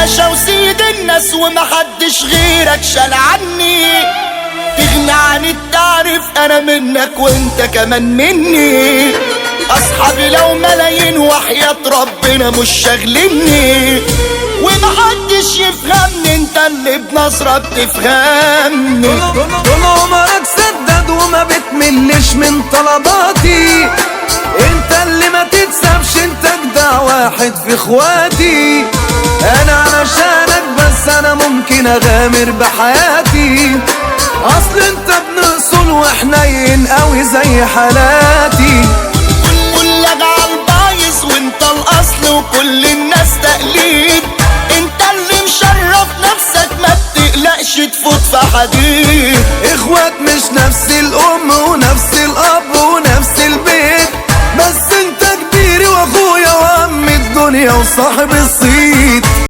الباشا وسيد الناس ومحدش غيرك شال عني. تغنى عن التعريف انا منك وانت كمان مني. اصحابي لو ملايين وحياة ربنا مش شاغلني. ومحدش يفهمني انت اللي بنظرة بتفهمني. طول عمرك سداد وما بتملش من طلباتي. انت اللي ما تتسابش، انت اجدع واحد في اخواتي. انا علشانك بس انا ممكن اغامر بحياتي. اصل انت ابن اصول وحنين قوي زي حالاتي. كلك عالبايظ وانت الاصل وكل الناس تقليد. انت اللي مشرف نفسك ما بتقلقش تفوت في حديد. اخوات مش نفس الام ونفس الاب ونفس البيت، بس انت كبيري واخويا وعم الدنيا وصاحب الصيت.